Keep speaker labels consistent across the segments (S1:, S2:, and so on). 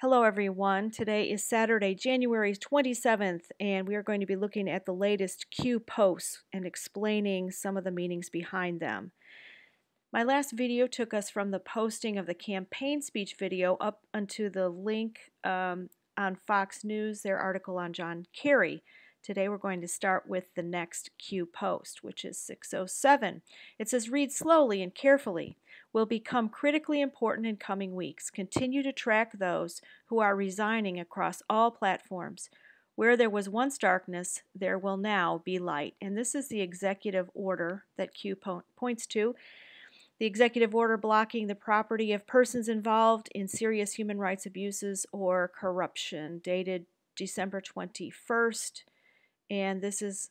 S1: Hello, everyone. Today is Saturday, January 27th, and we are going to be looking at the latest Q posts and explaining some of the meanings behind them. My last video took us from the posting of the campaign speech video up onto the link on Fox News, their article on John Kerry. Today we're going to start with the next Q post, which is 607. It says, "Read slowly and carefully. Will become critically important in coming weeks. Continue to track those who are resigning across all platforms. Where there was once darkness, there will now be light." And this is the executive order that Q points to. The executive order blocking the property of persons involved in serious human rights abuses or corruption, dated December 21st. And this is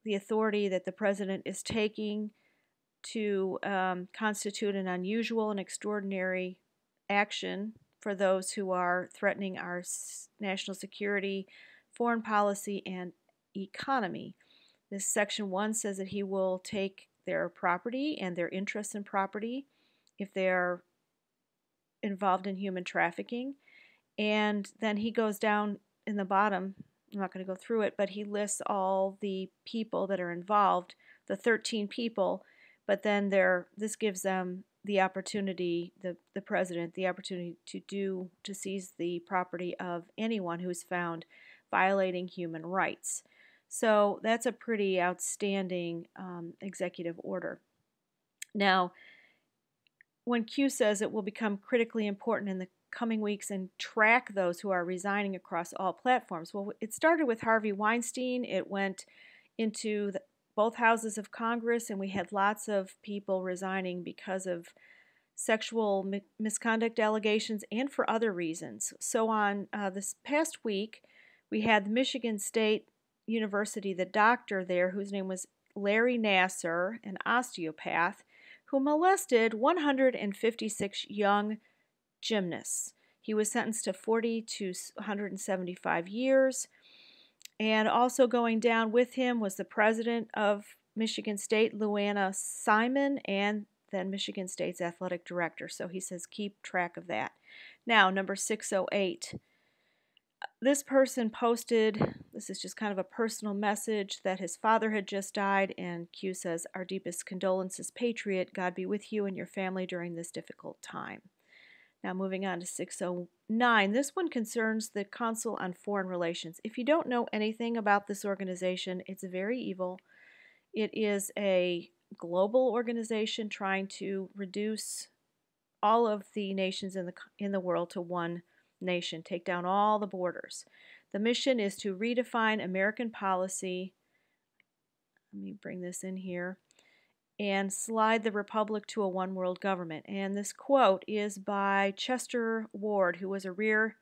S1: the authority that the president is taking to constitute an unusual and extraordinary action for those who are threatening our national security, foreign policy, and economy. This section 1 says that he will take their property and their interest in property if they're involved in human trafficking. And then he goes down in the bottom. I'm not going to go through it, but he lists all the people that are involved, the 13 people, but then this gives them the opportunity, the president, the opportunity to seize the property of anyone who's found violating human rights. So that's a pretty outstanding executive order. Now, when Q says it will become critically important in the coming weeks and track those who are resigning across all platforms. Well, it started with Harvey Weinstein. It went into both houses of Congress, and we had lots of people resigning because of sexual misconduct allegations and for other reasons. So on this past week, we had the Michigan State University, the doctor there, whose name was Larry Nassar, an osteopath, who molested 156 young gymnasts. He was sentenced to 40 to 175 years. And also going down with him was the president of Michigan State, Luana Simon, and then Michigan State's athletic director. So he says keep track of that. Now, number 608. This person posted, this is just kind of a personal message, that his father had just died, and Q says, "Our deepest condolences, Patriot. God be with you and your family during this difficult time." Now moving on to 609. This one concerns the Council on Foreign Relations. If you don't know anything about this organization, it's very evil. It is a global organization trying to reduce all of the nations in the world to one nation, take down all the borders. The mission is to redefine American policy. Let me bring this in here. And slide the republic to a one-world government. And this quote is by Chester Ward, who was a rear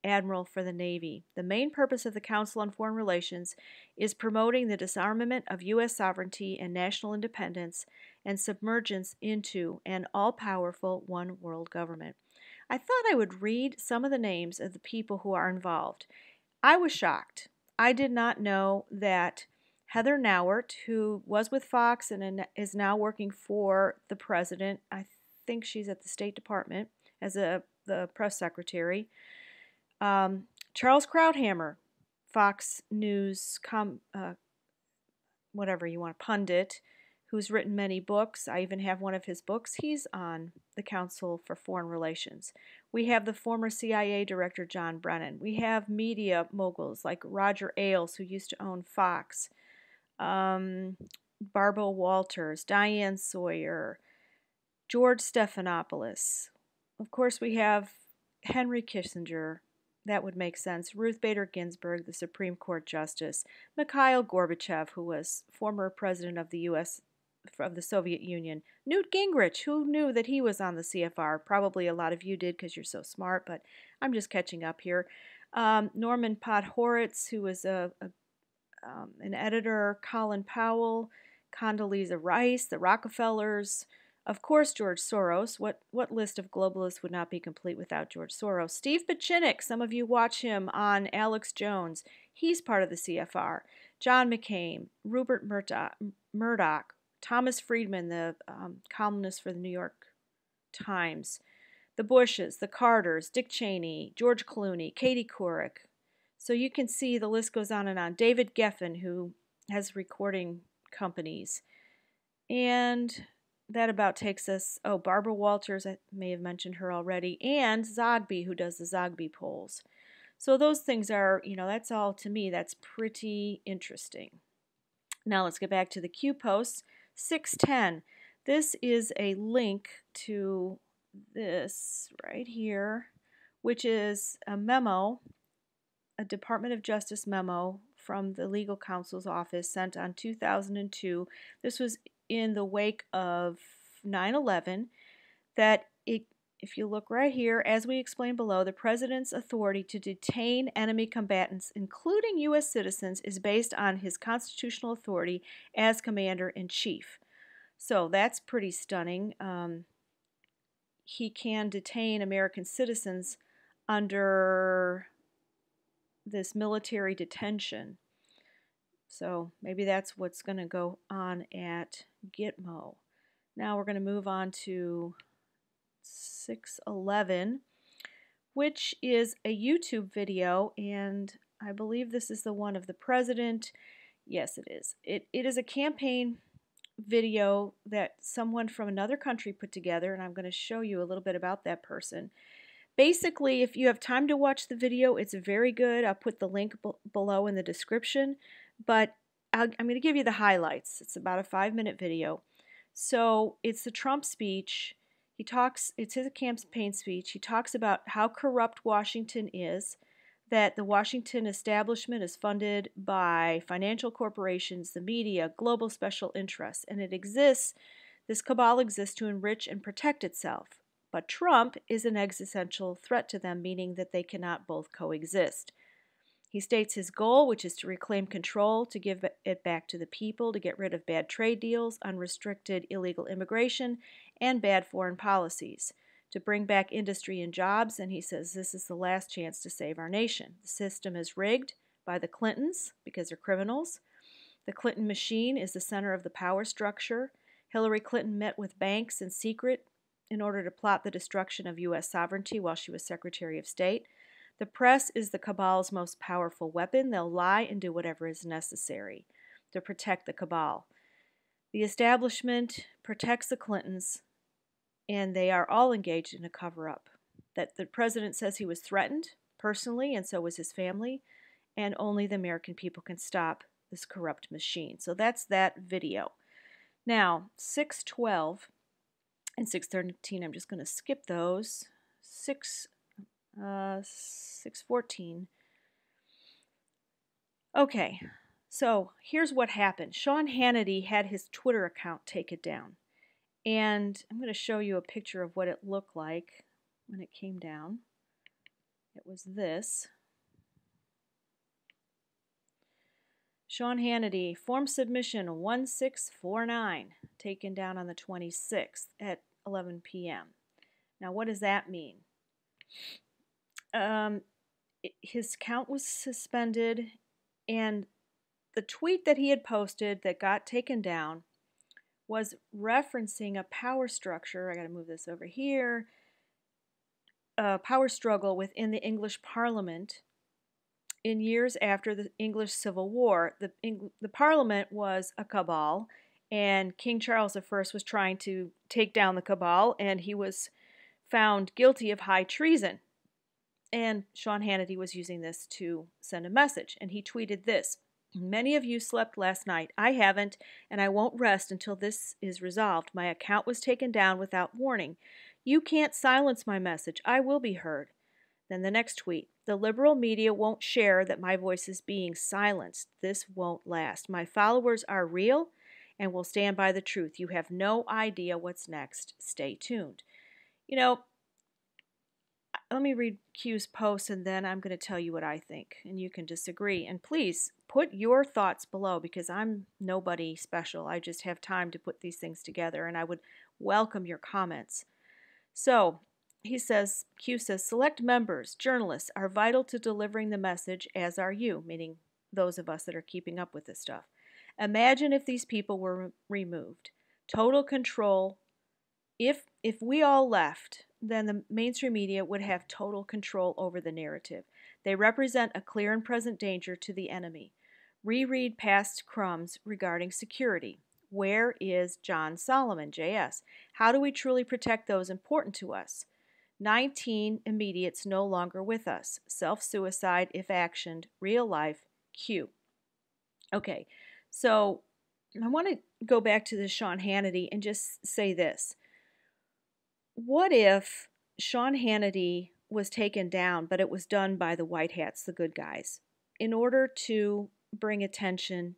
S1: admiral for the Navy. "The main purpose of the Council on Foreign Relations is promoting the disarmament of U.S. sovereignty and national independence and submergence into an all-powerful one-world government." I thought I would read some of the names of the people who are involved. I was shocked. I did not know that Heather Nauert, who was with Fox and is now working for the president, I think she's at the State Department as the press secretary. Charles Krauthammer, Fox News, whatever you want, pundit, who's written many books. I even have one of his books. He's on the Council for Foreign Relations. We have the former CIA director, John Brennan. We have media moguls like Roger Ailes, who used to own Fox. Barbara Walters, Diane Sawyer, George Stephanopoulos. Of course, we have Henry Kissinger. That would make sense. Ruth Bader Ginsburg, the Supreme Court Justice. Mikhail Gorbachev, who was former president of the U.S. of the Soviet Union. Newt Gingrich, who knew that he was on the CFR? Probably a lot of you did because you're so smart, but I'm just catching up here. Norman Podhoretz, who was an editor, Colin Powell, Condoleezza Rice, the Rockefellers, of course, George Soros. What list of globalists would not be complete without George Soros? Steve Pachinik, some of you watch him on Alex Jones. He's part of the CFR. John McCain, Rupert Murdoch, Thomas Friedman, the columnist for the New York Times, the Bushes, the Carters, Dick Cheney, George Clooney, Katie Couric. So you can see the list goes on and on. David Geffen, who has recording companies. And that about takes us, oh, Barbara Walters, I may have mentioned her already, and Zogby, who does the Zogby polls. So those things are, that's all, to me, that's pretty interesting. Now let's get back to the Q posts. 610. This is a link to this right here, which is a memo, a Department of Justice memo from the legal counsel's office sent on 2002. This was in the wake of 9/11, that if you look right here, as we explained below, the president's authority to detain enemy combatants, including U.S. citizens, is based on his constitutional authority as commander-in-chief. So that's pretty stunning. He can detain American citizens under this military detention. So maybe that's what's going to go on at Gitmo. Now we're going to move on to 611, which is a YouTube video, and I believe this is the one of the president. Yes, it is. It is a campaign video that someone from another country put together, and I'm going to show you a little bit about that person. Basically, if you have time to watch the video, it's very good. I'll put the link below in the description, but I'm going to give you the highlights. It's about a 5-minute video. So it's the Trump speech. It's his campaign speech. He talks about how corrupt Washington is, that the Washington establishment is funded by financial corporations, the media, global special interests, and this cabal exists to enrich and protect itself. But Trump is an existential threat to them, meaning that they cannot both coexist. He states his goal, which is to reclaim control, to give it back to the people, to get rid of bad trade deals, unrestricted illegal immigration, and bad foreign policies, to bring back industry and jobs, and he says this is the last chance to save our nation. The system is rigged by the Clintons because they're criminals. The Clinton machine is the center of the power structure. Hillary Clinton met with banks in secret in order to plot the destruction of U.S. sovereignty while she was Secretary of State. The press is the cabal's most powerful weapon. They'll lie and do whatever is necessary to protect the cabal. The establishment protects the Clintons, and they are all engaged in a cover-up. That the president says he was threatened personally, and so was his family, and only the American people can stop this corrupt machine. So that's that video. Now, 612 and 613, I'm just going to skip those. 614. Okay, so here's what happened. Sean Hannity had his Twitter account taken down. And I'm going to show you a picture of what it looked like when it came down. It was this. Sean Hannity, form submission 1649, taken down on the 26th at 11 p.m. Now, what does that mean? His account was suspended, and the tweet that he had posted that got taken down was referencing a power structure. I got to move this over here. A power struggle within the English Parliament in years after the English Civil War. The Parliament was a cabal, and King Charles I was trying to take down the cabal, and he was found guilty of high treason. And Sean Hannity was using this to send a message, and he tweeted this. Many of you slept last night. I haven't, and I won't rest until this is resolved. My account was taken down without warning. You can't silence my message. I will be heard. Then the next tweet. The liberal media won't share that my voice is being silenced. This won't last. My followers are real and will stand by the truth. You have no idea what's next. Stay tuned. Let me read Q's post, and then I'm going to tell you what I think, and you can disagree. And please put your thoughts below, because I'm nobody special. I just have time to put these things together, and I would welcome your comments. So Q says, select members, journalists, are vital to delivering the message, as are you, meaning those of us that are keeping up with this stuff. Imagine if these people were removed. Total control. If we all left, then the mainstream media would have total control over the narrative. They represent a clear and present danger to the enemy. Reread past crumbs regarding security. Where is John Solomon, JS? How do we truly protect those important to us? 19 immediates no longer with us. Self-suicide if actioned. Real life. Q. Okay, so I want to go back to the Sean Hannity and just say this. What if Sean Hannity was taken down, but it was done by the white hats, the good guys, in order to bring attention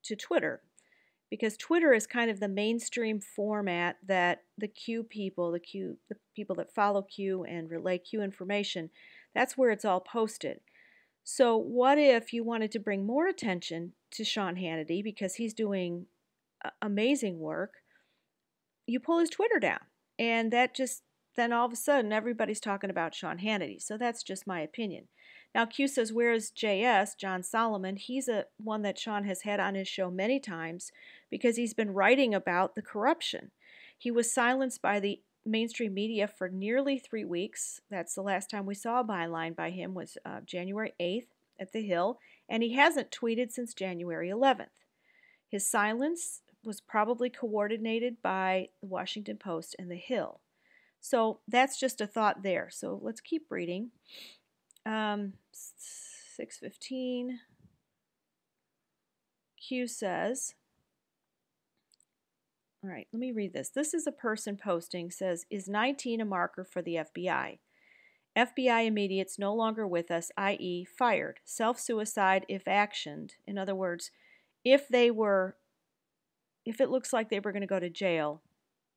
S1: to Twitter? Because Twitter is kind of the mainstream format that the people that follow Q and relay Q information, that's where it's all posted. So what if you wanted to bring more attention to Sean Hannity because he's doing amazing work? You pull his Twitter down, and that just, then all of a sudden everybody's talking about Sean Hannity. So that's just my opinion. Now Q says, where's JS, John Solomon? He's one that Sean has had on his show many times because he's been writing about the corruption. He was silenced by the mainstream media for nearly 3 weeks. That's the last time we saw a byline by him was January 8th at the Hill, and he hasn't tweeted since January 11th. His silence was probably coordinated by the Washington Post and the Hill. So that's just a thought there. So let's keep reading. 6:15. Q says, all right, let me read this. This is a person posting, says, is 19 a marker for the FBI? FBI immediates no longer with us, i.e. fired. Self-suicide if actioned. In other words, if it looks like they were going to go to jail,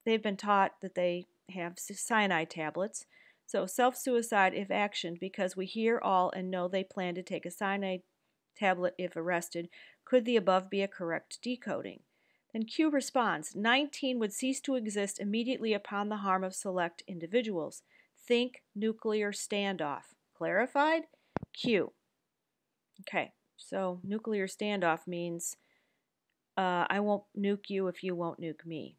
S1: they've been taught that they have cyanide tablets. So self-suicide if actioned, because we hear all and know they plan to take a cyanide tablet if arrested. Could the above be a correct decoding? Then Q responds, 19 would cease to exist immediately upon the harm of select individuals. Think nuclear standoff. Clarified? Q. Okay, so nuclear standoff means I won't nuke you if you won't nuke me.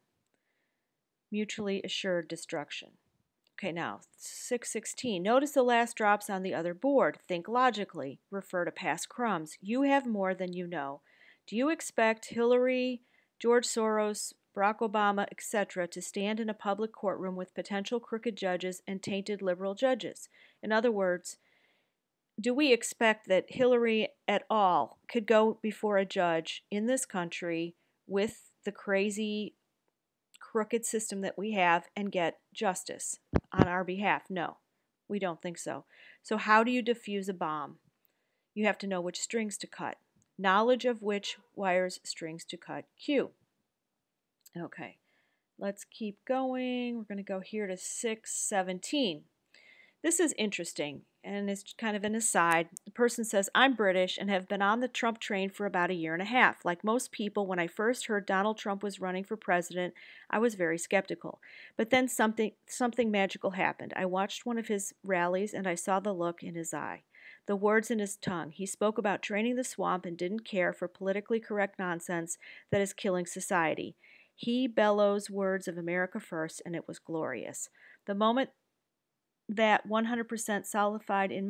S1: Mutually assured destruction. Okay, now 6:16. Notice the last drops on the other board. Think logically. Refer to past crumbs. You have more than you know. Do you expect Hillary, George Soros, Barack Obama, etc. to stand in a public courtroom with potential crooked judges and tainted liberal judges? In other words, do we expect that Hillary at all could go before a judge in this country with the crazy crooked system that we have and get justice on our behalf? No, we don't think so. So how do you defuse a bomb? You have to know which strings to cut. Knowledge of which wires strings to cut. Q. Okay, let's keep going. We're going to go here to 6:17. This is interesting, and it's kind of an aside. The person says, I'm British and have been on the Trump train for about a year and a half. Like most people, when I first heard Donald Trump was running for president, I was very skeptical. But then something magical happened. I watched one of his rallies, and I saw the look in his eye, the words in his tongue. He spoke about draining the swamp and didn't care for politically correct nonsense that is killing society. He bellows words of America first, and it was glorious. The moment that 100% solidified in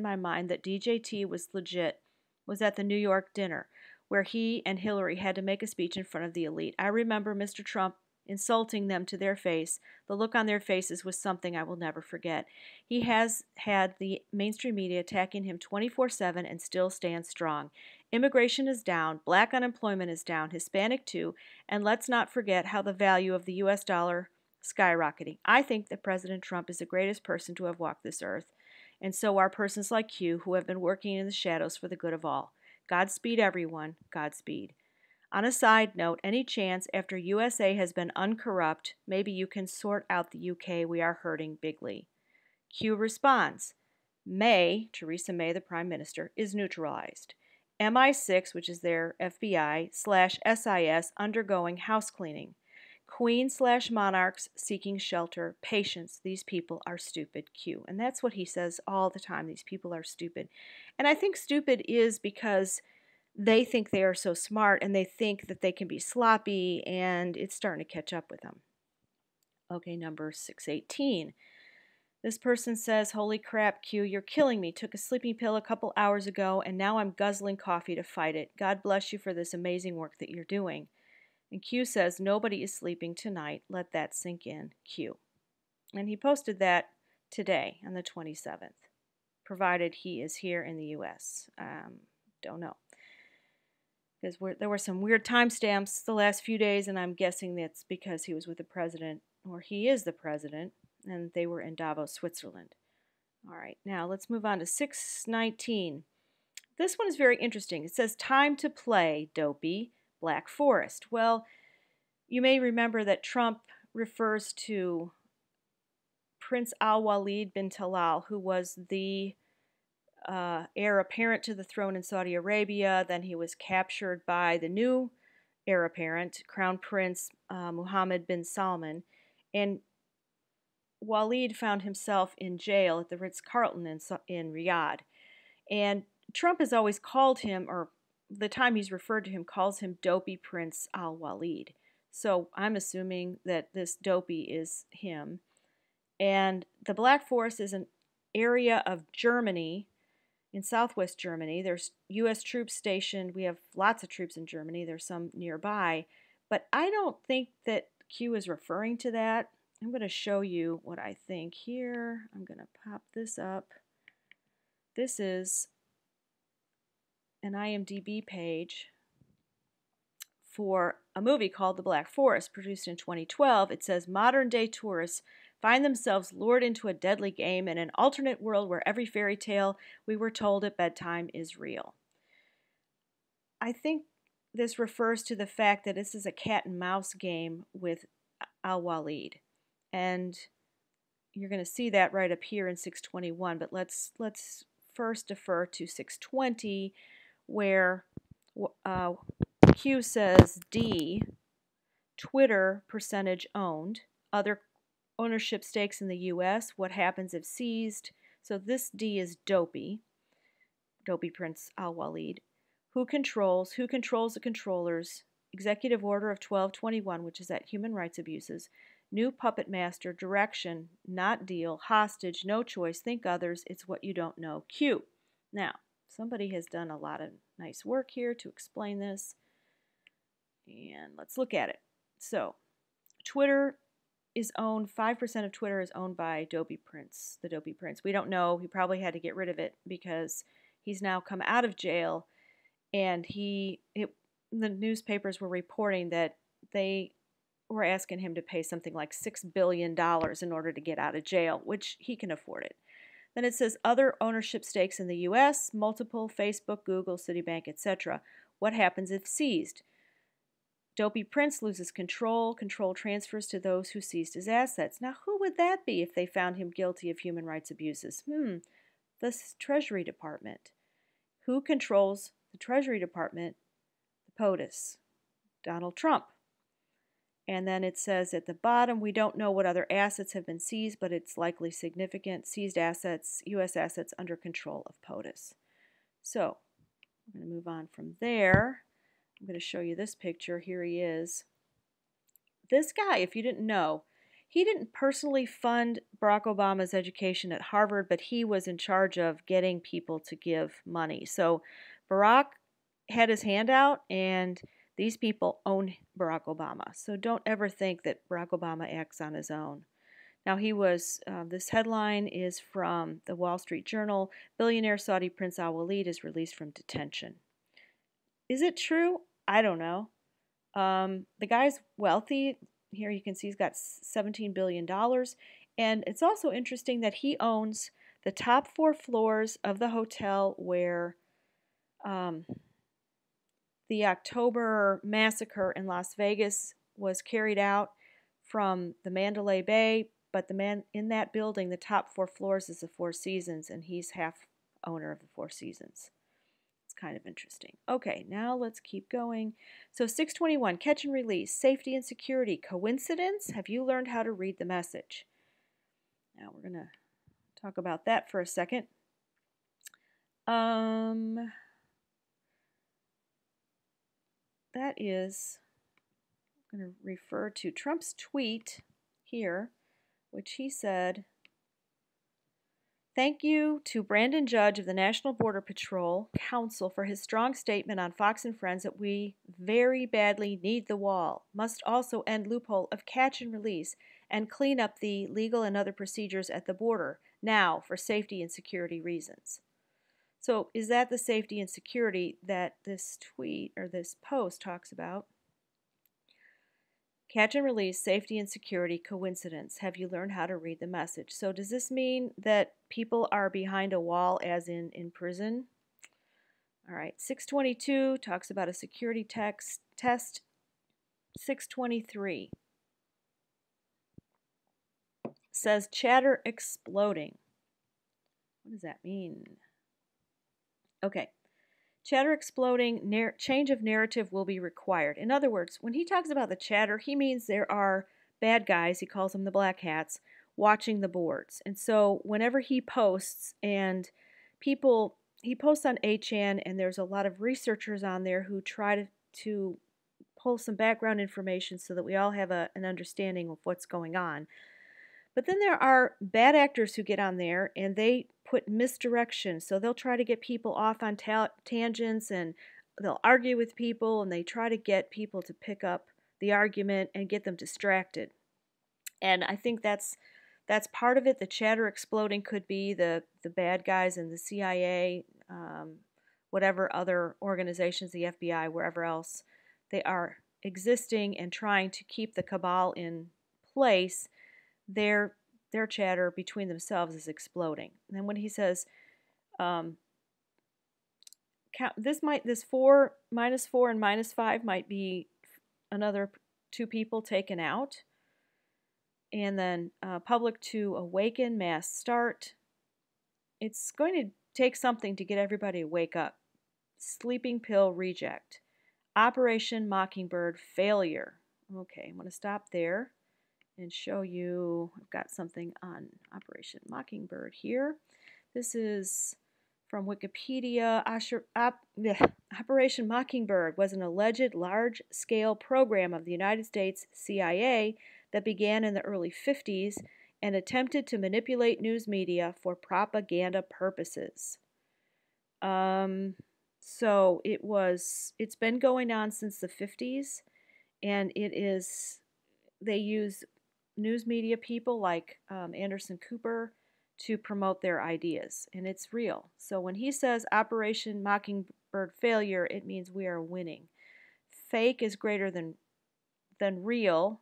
S1: my mind that DJT was legit was at the New York dinner, where he and Hillary had to make a speech in front of the elite. I remember Mr. Trump insulting them to their face. The look on their faces was something I will never forget. He has had the mainstream media attacking him 24/7 and still stands strong. Immigration is down, black unemployment is down, Hispanic too, and let's not forget how the value of the U.S. dollar skyrocketing. I think that President Trump is the greatest person to have walked this earth, and so are persons like you who have been working in the shadows for the good of all. Godspeed, everyone. Godspeed. On a side note, any chance after USA has been uncorrupt, maybe you can sort out the UK? We are hurting bigly. Q responds, Theresa May, the Prime Minister, is neutralized. MI6, which is their FBI/SIS, undergoing house cleaning. Queen/monarchs seeking shelter. Patience. These people are stupid. Q. And that's what he says all the time. These people are stupid. And I think stupid is because they think they are so smart and they think that they can be sloppy, and it's starting to catch up with them. Okay, number 618. This person says, holy crap, Q, you're killing me. Took a sleeping pill a couple hours ago, and now I'm guzzling coffee to fight it. God bless you for this amazing work that you're doing. And Q says, nobody is sleeping tonight. Let that sink in, Q. And he posted that today on the 27th, provided he is here in the U.S. Don't know. Because there were some weird timestamps the last few days, and I'm guessing that's because he was with the president, or he is the president, and they were in Davos, Switzerland. All right, now let's move on to 619. This one is very interesting. It says, time to play, dopey, Black Forest. Well, you may remember that Trump refers to Prince Al-Walid bin Talal, who was the heir apparent to the throne in Saudi Arabia. Then he was captured by the new heir apparent, Crown Prince Mohammed bin Salman. And Walid found himself in jail at the Ritz-Carlton in Riyadh. And Trump has always called him, or the time he's referred to him, calls him Dopey Prince Al-Walid. So I'm assuming that this Dopey is him. And the Black Forest is an area of Germany, in southwest Germany. There's U.S. troops stationed. We have lots of troops in Germany. There's some nearby. But I don't think that Q is referring to that. I'm going to show you what I think here. I'm going to pop this up. This is an IMDb page for a movie called The Black Forest, produced in 2012. It says, modern-day tourists find themselves lured into a deadly game in an alternate world where every fairy tale we were told at bedtime is real. I think this refers to the fact that this is a cat and mouse game with Al-Walid. And you're going to see that right up here in 621, but let's first defer to 620, where Q says D, Twitter percentage owned, other ownership stakes in the U.S., what happens if seized. So this D is Dopey Prince Al-Walid. Who controls the controllers, executive order of 1221, which is that human rights abuses, new puppet master, direction, not deal, hostage, no choice, think others, it's what you don't know, Q. Now, somebody has done a lot of nice work here to explain this, and let's look at it. So, Twitter is owned, 5% of Twitter is owned by Dopey Prince, the Dopey Prince. We don't know, he probably had to get rid of it because he's now come out of jail, and the newspapers were reporting that they were asking him to pay something like $6 billion in order to get out of jail, which he can afford it. Then it says other ownership stakes in the U.S., multiple, Facebook, Google, Citibank, etc. What happens if seized? Dopey Prince loses control. Control transfers to those who seized his assets. Now, who would that be if they found him guilty of human rights abuses? The Treasury Department. Who controls the Treasury Department? The POTUS. Donald Trump. And then it says at the bottom, we don't know what other assets have been seized, but it's likely significant. Seized assets, U.S. assets under control of POTUS. So, I'm going to move on from there. I'm going to show you this picture. Here he is. This guy, if you didn't know, he didn't personally fund Barack Obama's education at Harvard, but he was in charge of getting people to give money. So, Barack had his hand out, and these people own Barack Obama. So don't ever think that Barack Obama acts on his own. Now he was, this headline is from the Wall Street Journal, billionaire Saudi Prince Al-Walid is released from detention. Is it true? I don't know. The guy's wealthy. Here you can see he's got $17 billion. And it's also interesting that he owns the top 4 floors of the hotel where the October massacre in Las Vegas was carried out, from the Mandalay Bay, but the man in that building, the top 4 floors is the Four Seasons, and he's half owner of the Four Seasons. It's kind of interesting. Okay, now let's keep going. So 621, catch and release, safety and security. Coincidence? Have you learned how to read the message? Now we're going to talk about that for a second. That is, I'm going to refer to Trump's tweet. here, which he said, "Thank you to Brandon Judge of the National Border Patrol Council for his strong statement on Fox and Friends that we very badly need the wall. Must also end loophole of catch and release and clean up the legal and other procedures at the border now for safety and security reasons." So is that the safety and security that this tweet or this post talks about? Catch and release, safety and security, coincidence. Have you learned how to read the message? So does this mean that people are behind a wall as in prison? All right, 622 talks about a security test. 623 says chatter exploding. What does that mean? Okay. Chatter exploding, change of narrative will be required. In other words, when he talks about the chatter, he means there are bad guys, he calls them the black hats, watching the boards. And so whenever he posts, and he posts on 8chan, and there's a lot of researchers on there who try to pull some background information so that we all have an understanding of what's going on. But then there are bad actors who get on there and they put misdirection. So they'll try to get people off on tangents, and they'll argue with people, and they try to get people to pick up the argument and get them distracted. And I think that's part of it. The chatter exploding could be the bad guys in the CIA, whatever other organizations, the FBI, wherever else they are existing and trying to keep the cabal in place. Their chatter between themselves is exploding. And then when he says, this -4 and -5 might be another 2 people taken out. And then public to awaken, mass start. It's going to take something to get everybody to wake up. Sleeping pill reject. Operation Mockingbird failure. Okay, I'm going to stop there and show you. I've got something on Operation Mockingbird here. This is from Wikipedia. Operation Mockingbird was an alleged large-scale program of the United States CIA that began in the early 50s and attempted to manipulate news media for propaganda purposes. So it's been going on since the 50s, and they use news media people like Anderson Cooper to promote their ideas, and it's real. So when he says Operation Mockingbird failure, it means we are winning. Fake is greater than real.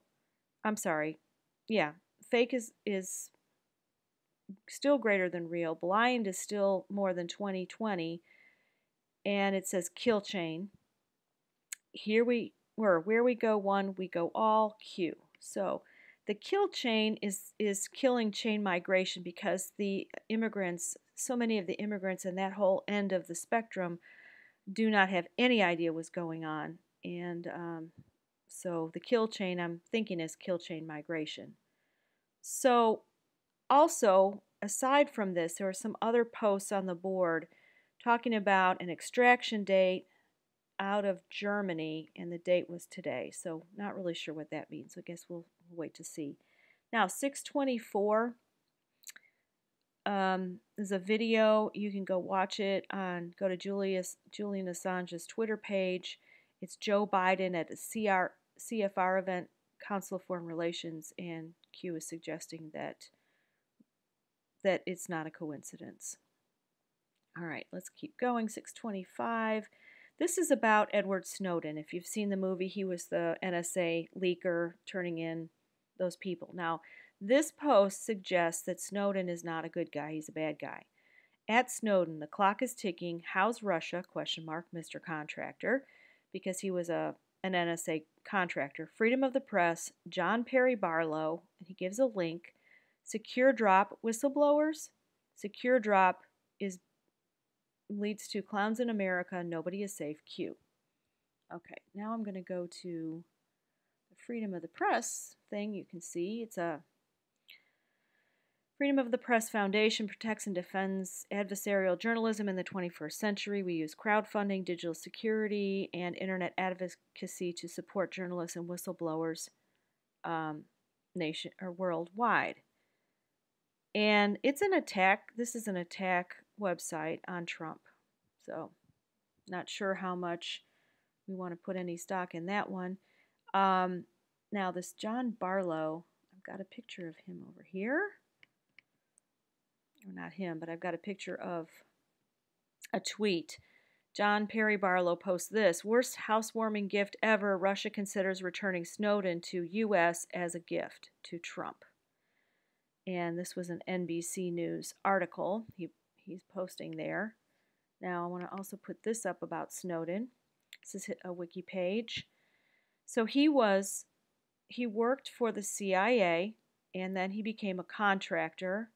S1: I'm sorry. Yeah, fake is still greater than real. Blind is still more than 20/20, and it says kill chain. Here where we go one, we go all. Q. So the kill chain is killing chain migration, because the immigrants, so many of the immigrants in that whole end of the spectrum do not have any idea what's going on. And so the kill chain, I'm thinking, is kill chain migration. So also, aside from this, there are some other posts on the board talking about an extraction date out of Germany, and the date was today. So not really sure what that means. I guess we'll wait to see. Now 624 is a video. You can go watch it go to Julian Assange's Twitter page. It's Joe Biden at a CFR event, Council of Foreign Relations, and Q is suggesting that it's not a coincidence. All right, let's keep going. 625. This is about Edward Snowden. If you've seen the movie, he was the NSA leaker turning in those people. Now, this post suggests that Snowden is not a good guy. He's a bad guy. At Snowden, the clock is ticking. How's Russia? ? Mr. Contractor, because he was an NSA contractor. Freedom of the Press, John Perry Barlow, and he gives a link. Secure drop, whistleblowers. Secure drop leads to clowns in America. Nobody is safe. Q. Okay, now I'm going to go to the Freedom of the Press thing. You can see it's a Freedom of the Press Foundation protects and defends adversarial journalism in the 21st century. We use crowdfunding, digital security, and internet advocacy to support journalists and whistleblowers. nation or worldwide. And it's an attack. This is an attack website on Trump. So, not sure how much we want to put any stock in that one. Now, this John Barlow, I've got a picture of him over here. Or not him, but I've got a picture of a tweet. John Perry Barlow posts this: worst housewarming gift ever. Russia considers returning Snowden to U.S. as a gift to Trump. And this was an NBC News article he's posting there. Now I want to also put this up about Snowden. This is a wiki page. So he worked for the CIA, and then he became a contractor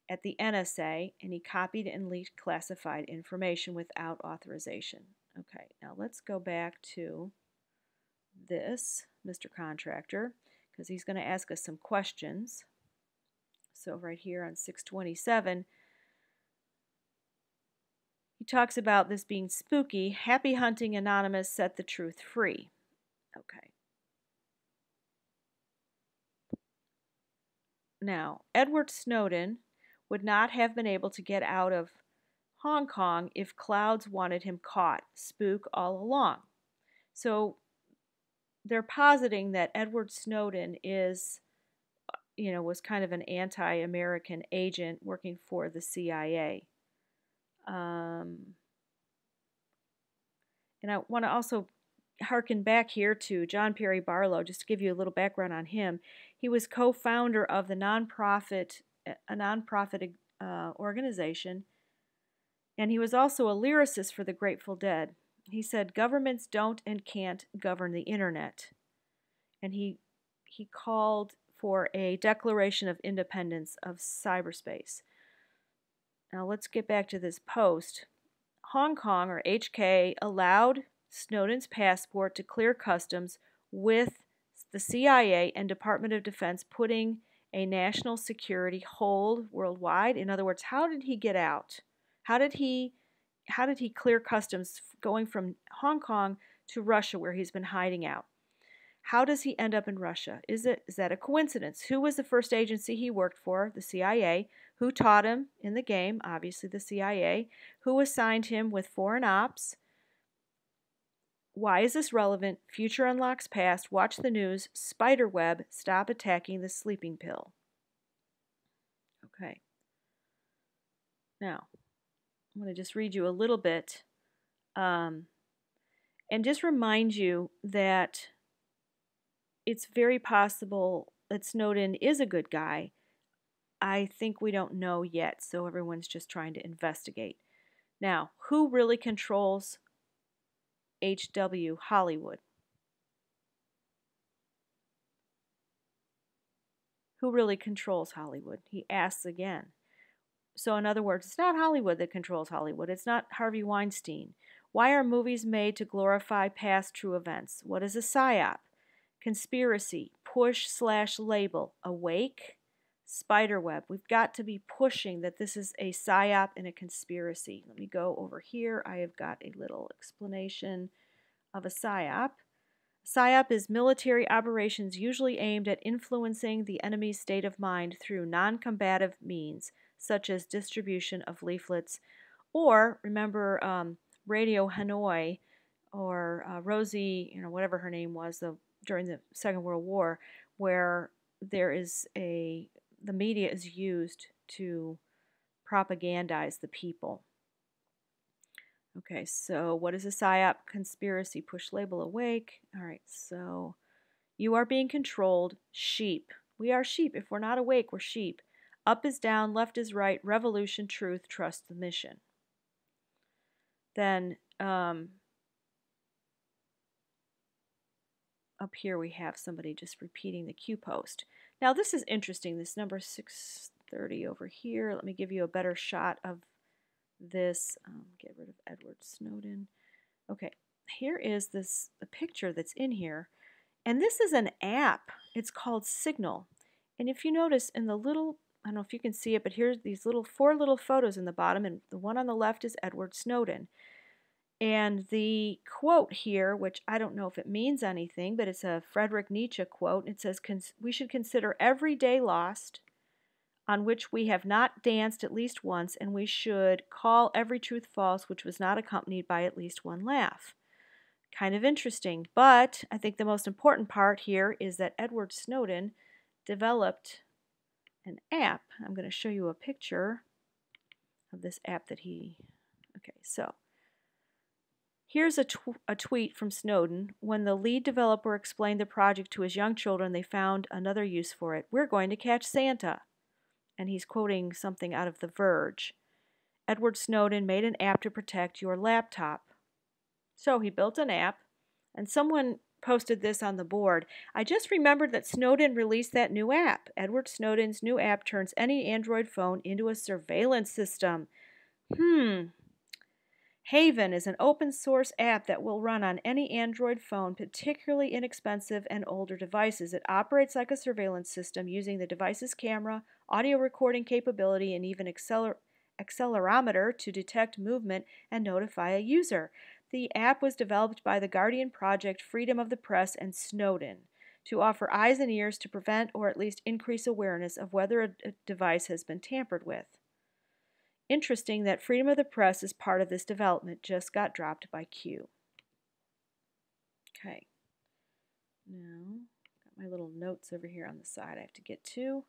S1: at the NSA, and he copied and leaked classified information without authorization. Okay, now let's go back to this, Mr. Contractor, because he's going to ask us some questions. So right here on 627, he talks about this being spooky. Happy hunting, Anonymous, set the truth free. Okay. Now, Edward Snowden would not have been able to get out of Hong Kong if clouds wanted him caught. Spook all along. So they're positing that Edward Snowden was kind of an anti-American agent working for the CIA. And I want to also harken back here to John Perry Barlow, just to give you a little background on him. He was co-founder of a nonprofit organization, and he was also a lyricist for the Grateful Dead. He said, governments don't and can't govern the internet. And he called for a declaration of independence of cyberspace. Now let's get back to this post. Hong Kong, or HK, allowed Snowden's passport to clear customs with the CIA and Department of Defense putting a national security hold worldwide. In other words, how did he get out? How did he clear customs going from Hong Kong to Russia, where he's been hiding out? How does he end up in Russia? Is that a coincidence? Who was the first agency he worked for? The CIA. Who taught him in the game? Obviously the CIA. Who assigned him with foreign ops? Why is this relevant? Future unlocks past. Watch the news. Spiderweb. Stop attacking the sleeping pill. Okay. Now, I'm going to just read you a little bit and just remind you that it's very possible that Snowden is a good guy. I think we don't know yet, so everyone's just trying to investigate. Now, who really controls HW Hollywood? Who really controls Hollywood? He asks again. So in other words, it's not Hollywood that controls Hollywood. It's not Harvey Weinstein. Why are movies made to glorify past true events? What is a psyop? Conspiracy, push/label, awake, spiderweb. We've got to be pushing that this is a psyop and a conspiracy. Let me go over here. I have got a little explanation of a psyop. PSYOP is military operations usually aimed at influencing the enemy's state of mind through non-combative means, such as distribution of leaflets, or, remember, Radio Hanoi, or Rosie, whatever her name was, during the Second World War, where the media is used to propagandize the people. Okay, so what is a PSYOP? Conspiracy, push label, awake. All right, so you are being controlled. Sheep. We are sheep. If we're not awake, we're sheep. Up is down, left is right, revolution, truth, trust the mission. Then up here we have somebody just repeating the Q post. Now this is interesting, this number 630 over here. Let me give you a better shot of this. Get rid of Edward Snowden. Okay, here is a picture that's in here, and this is an app. It's called Signal, and if you notice in the little, I don't know if you can see it, but here's these four little photos in the bottom, and the one on the left is Edward Snowden. And the quote here, which I don't know if it means anything, but it's a Friedrich Nietzsche quote. It says, "We should consider every day lost on which we have not danced at least once, and we should call every truth false which was not accompanied by at least one laugh." Kind of interesting, but I think the most important part here is that Edward Snowden developed an app. I'm going to show you a picture of this app that okay, so here's a tweet from Snowden. When the lead developer explained the project to his young children, they found another use for it. "We're going to catch Santa." And he's quoting something out of The Verge. Edward Snowden made an app to protect your laptop. So he built an app, and someone posted this on the board. "I just remembered that Snowden released that new app. Edward Snowden's new app turns any Android phone into a surveillance system." Haven is an open source app that will run on any Android phone, particularly inexpensive and older devices. It operates like a surveillance system using the device's camera, audio recording capability, and even accelerometer to detect movement and notify a user. The app was developed by the Guardian Project, Freedom of the Press, and Snowden to offer eyes and ears to prevent or at least increase awareness of whether a device has been tampered with. Interesting that freedom of the press is part of this development. Just got dropped by Q. Okay. Now, got my little notes over here on the side I have to get to.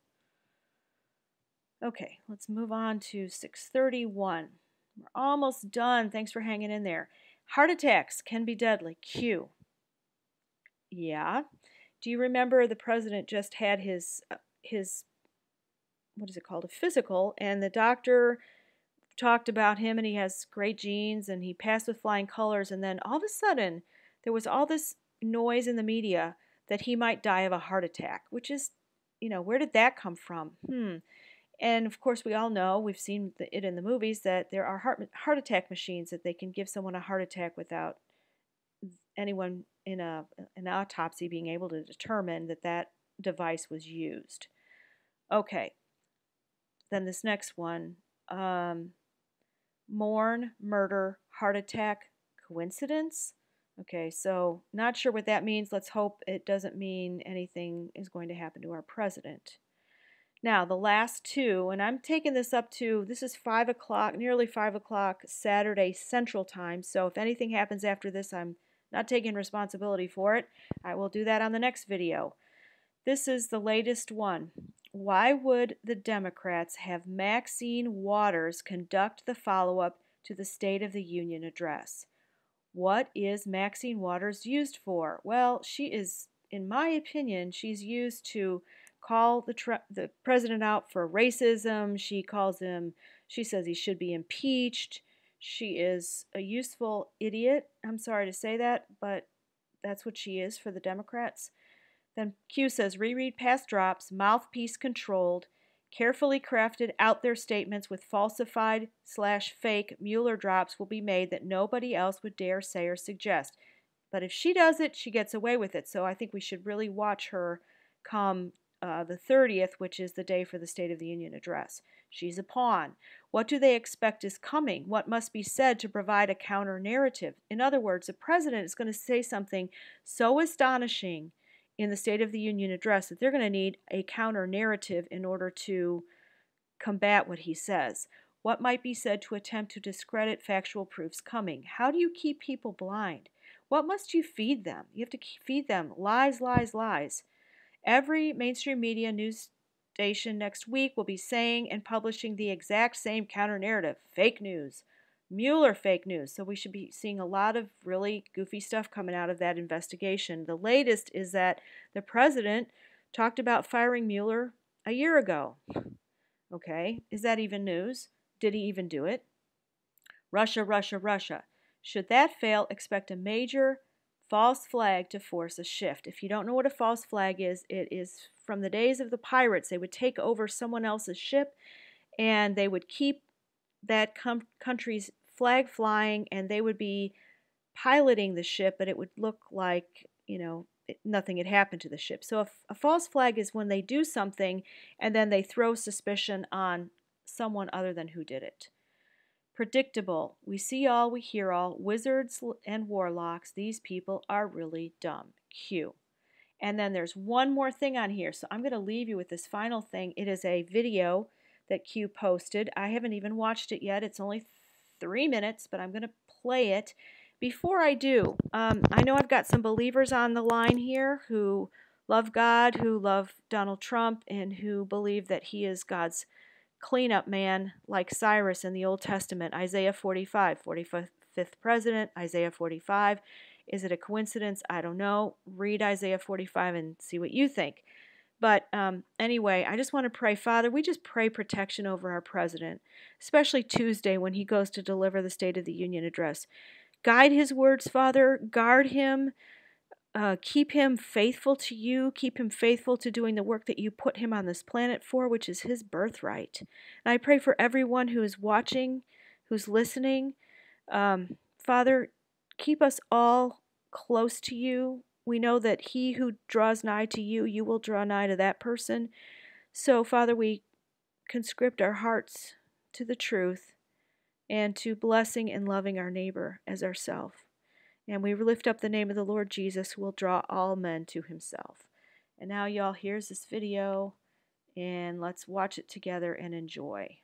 S1: Okay, let's move on to 631. We're almost done. Thanks for hanging in there. Heart attacks can be deadly. Q. Yeah. Do you remember the president just had his what is it called, a physical, and the doctor talked about him and he has great genes and he passed with flying colors, and then all of a sudden there was all this noise in the media that he might die of a heart attack, which is, where did that come from? And of course we all know, we've seen it in the movies, that there are heart attack machines that they can give someone a heart attack without anyone in an autopsy being able to determine that that device was used. Okay, then this next one, mourn, murder, heart attack, coincidence? Okay, so not sure what that means. Let's hope it doesn't mean anything is going to happen to our president. Now, the last two, and I'm taking this up to, this is 5 o'clock, nearly 5 o'clock Saturday Central Time, so if anything happens after this, I'm not taking responsibility for it. I will do that on the next video. This is the latest one. Why would the Democrats have Maxine Waters conduct the follow-up to the State of the Union address? What is Maxine Waters used for? Well, she is, in my opinion, she's used to call the president out for racism. She says he should be impeached. She is a useful idiot. I'm sorry to say that, but that's what she is for the Democrats. Then Q says, reread past drops, mouthpiece controlled, carefully crafted out there statements with falsified/fake Mueller drops will be made that nobody else would dare say or suggest. But if she does it, she gets away with it. So I think we should really watch her come the 30th, which is the day for the State of the Union address. She's a pawn. What do they expect is coming? What must be said to provide a counter narrative? In other words, the president is going to say something so astonishing in the State of the Union address that they're going to need a counter narrative in order to combat what he says. What might be said to attempt to discredit factual proofs coming? How do you keep people blind? What must you feed them? You have to feed them lies, lies, lies. Every mainstream media news station next week will be saying and publishing the exact same counter narrative. Fake news. Mueller fake news. So we should be seeing a lot of really goofy stuff coming out of that investigation. The latest is that the president talked about firing Mueller a year ago. Okay, is that even news? Did he even do it? Russia, Russia, Russia. Should that fail, expect a major false flag to force a shift. If you don't know what a false flag is, it is from the days of the pirates. They would take over someone else's ship and they would keep that country's flag flying, and they would be piloting the ship, but it would look like, nothing had happened to the ship. So a false flag is when they do something and then they throw suspicion on someone other than who did it. Predictable. We see all, we hear all. Wizards and warlocks, these people are really dumb. Q. And then there's one more thing on here. So I'm going to leave you with this final thing. It is a video that Q posted. I haven't even watched it yet. It's only 3 minutes, but I'm going to play it. Before I do, I know I've got some believers on the line here who love God, who love Donald Trump, and who believe that he is God's cleanup man, like Cyrus in the Old Testament. Isaiah 45, 45th president, Isaiah 45. Is it a coincidence? I don't know. Read Isaiah 45 and see what you think. But anyway, I just want to pray, Father, we just pray protection over our president, especially Tuesday when he goes to deliver the State of the Union address. Guide his words, Father. Guard him. Keep him faithful to you. Keep him faithful to doing the work that you put him on this planet for, which is his birthright. And I pray for everyone who is watching, who's listening. Father, keep us all close to you. We know that he who draws nigh to you, you will draw nigh to that person. So, Father, we conscript our hearts to the truth and to blessing and loving our neighbor as ourselves. And we lift up the name of the Lord Jesus, who will draw all men to himself. And now, y'all, here's this video, and let's watch it together and enjoy.